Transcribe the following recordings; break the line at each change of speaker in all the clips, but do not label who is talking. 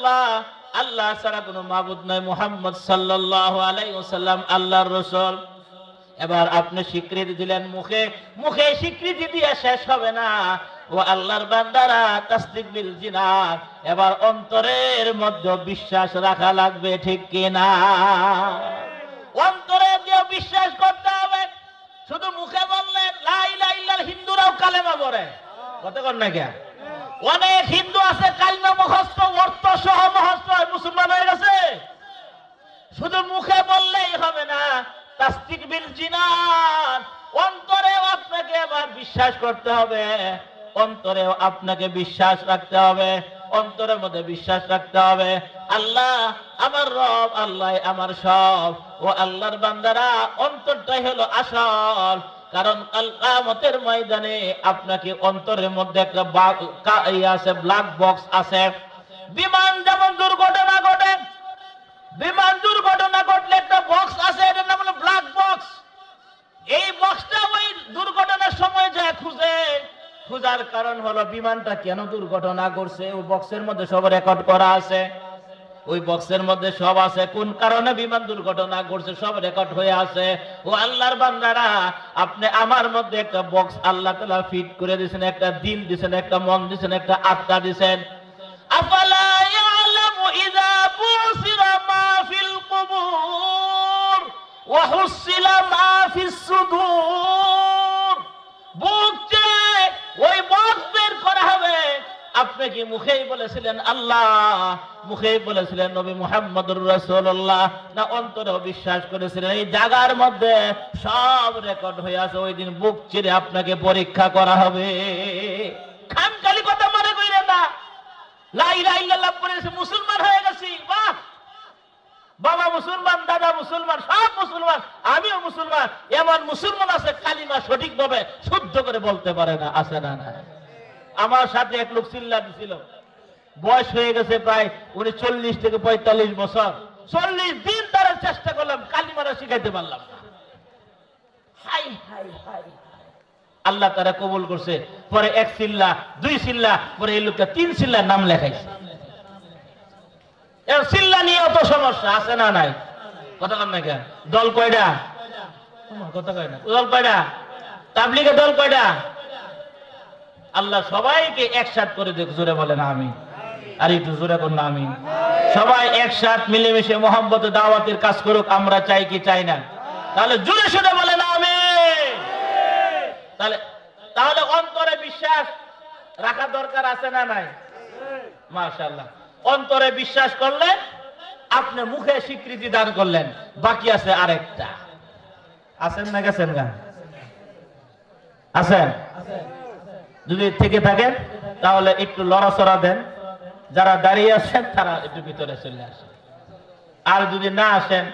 আল্লাহ, আল্লাহ ছাড়া কোনো মাবুদ নাই, মুহাম্মদ সাল্লাল্লাহু আলাইহি ওয়াসাল্লাম আল্লাহর রাসূল। এবার আপনি স্বীকৃতি দিলেন মুখে, মুখে স্বীকৃতি দিয়ে শেষ হবে না। ও আল্লাহর বান্দারা, তাসদিক বিল জিনান, এবার অন্তরের মধ্যে বিশ্বাস রাখা লাগবে, ঠিক কিনা? অন্তরে দিয়ে বিশ্বাস করতে হবে। শুধু মুখে বললেন লা ইলাহা ইল্লাল্লাহ, হিন্দুরাও কালেমা পড়ে, কথা কন না কেন? অনেক হিন্দু আছে কালেমা মুখস্থ, অর্থ সহ মুখস্থ, মুসলমান হয়ে গেছে। শুধু মুখে বললেই হবে না, তাসদিক বিল জিনান, অন্তরেও আপনাকে এবার বিশ্বাস করতে হবে, অন্তরেও আপনাকে বিশ্বাস রাখতে হবে, অন্তরের মধ্যে বিশ্বাস রাখতে হবে আল্লাহ আমার রব, আল্লাহ আমার সব। ও আল্লাহর বান্দারা, অন্তরটাই হলো আসল। কারণ কাল কিয়ামতের ময়দানে আপনাকে অন্তরের মধ্যে একটা আছে, ব্ল্যাক বক্স আছে। বিমান যেমন দুর্ঘটনা ঘটে, বিমান দুর্ঘটনা ঘটলে একটা বক্স আছে, এটার নাম হলো ব্ল্যাক বক্স। এই বক্সটা ওই দুর্ঘটনার সময় যায় খুঁজে, খোঁজার কারণ হলো বিমানটা কেন দুর্ঘটনা করছে, ওই বক্সের মধ্যে সব রেকর্ড করা আছে। ওই বক্সের মধ্যে সব আছে, কোন কারণে বিমান দুর্ঘটনা করছে সব রেকর্ড হয়ে আছে। ও আল্লাহর বান্দারা, আপনি আমার মধ্যে একটা বক্স আল্লাহ তাআলা ফিট করে দিয়েছেন, একটা দিল দিয়েছেন, একটা মন দিয়েছেন, একটা আত্মা দিয়েছেন। আফালা ইয়ালামু ইযা বুসিরা মা ফিল কুবুর ওয়া হুসিলা মা ফিস সুদূর। বুকতে ওই বক্স বের করা হবে। আপনি কি মুখেই বলেছিলেন আল্লাহ, মুখেই বলেছিলেন নবী মুহাম্মদুর রাসূলুল্লাহ, না অন্তরেও বিশ্বাস করেছিলেন? এই জায়গার মধ্যে সব রেকর্ড হয়ে আছে। ওই দিন বুক চিরে আপনাকে পরীক্ষা করা হবে। খামখালি কথা মনে কইরেন না। লা ইলাহা ইল্লাল্লাহ পড়েছে মুসলমান হয়ে গেছি, বাহ, বাবা মুসলমান, দাদা মুসলমান, সব মুসলমান, আমিও মুসলমান। এমন মুসলমান আছে কালিমা সঠিকভাবে শুদ্ধ করে বলতে পারে না, আছে না? না। আমার সাথে এক লোক চিল্লা দিছিল, বয়স হয়ে গেছে প্রায় 40 থেকে 45 বছর। 40 দিন তারা চেষ্টা করলাম, কালিমাটা শিখাইতে পারলাম না। হাই হাই হাই, আল্লাহ তারা কবুল করছে। পরে 1 চিল্লা, 2 চিল্লা, পরে এই লোকটা 3 চিল্লার নাম লেখাইছে। এর চিল্লা নিয়ে অত সমস্যা, আছে না? নাই। কথা কন না কেন? দল কয়টা? কথা কয় না। দল কয়টা? তাবলীগের দল কয়টা? আল্লাহ সবাইকে একসাথ করে দেখ, জোরে বলেন আমিন। আর একটু জোরে কর না আমিন। সবাই একসাথ মিলেমিশে মহব্বতে দাওয়াতের কাজ করুক, আমরা চাই কি চাই না? তাহলে জোরে সোরে বলেন আমিন। তাহলে তাহলে অন্তরে বিশ্বাস রাখা দরকার, আছে না? নাই। মাশাআল্লাহ। অন্তরে বিশ্বাস করলে আপনি মুখে স্বীকৃতি দান করলেন, বাকি আছে আরেকটা। আছেন না গেছেন? গা আছেন? যদি থেকে থাকেন তাহলে একটু লড়াচড়া দেন, যারা দাঁড়িয়ে আছেন তারা একটু ভিতরে চলে আসেন। আর যদি না আসেন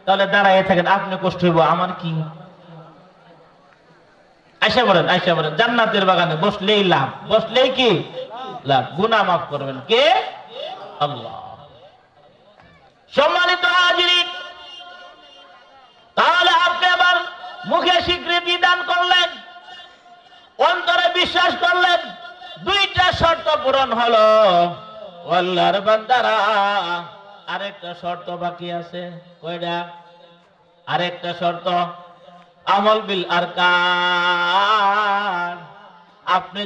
তাহলে দাঁড়াইয়ে থাকেন, আপনি কষ্ট হইব, আমার কি? আয়সা বলেন, আয়সা বলেন, জান্নাতের বাগানে বসলেই লাভ, বসলেই কি লাভ? গুনাহ মাফ করবেন কে? আল্লাহ। সম্মানিত হাজিরিন, তাহলে আপনি আবার মুখে স্বীকৃতি দান করলেন, অন্তরে বিশ্বাস করলেন, 2টা শর্ত পূরণ হলো। আল্লাহর বান্দারা, আরেকটা শর্ত বাকি আছে। কয়টা? আরেকটা শর্ত, আমল বিল আরকান। আপনি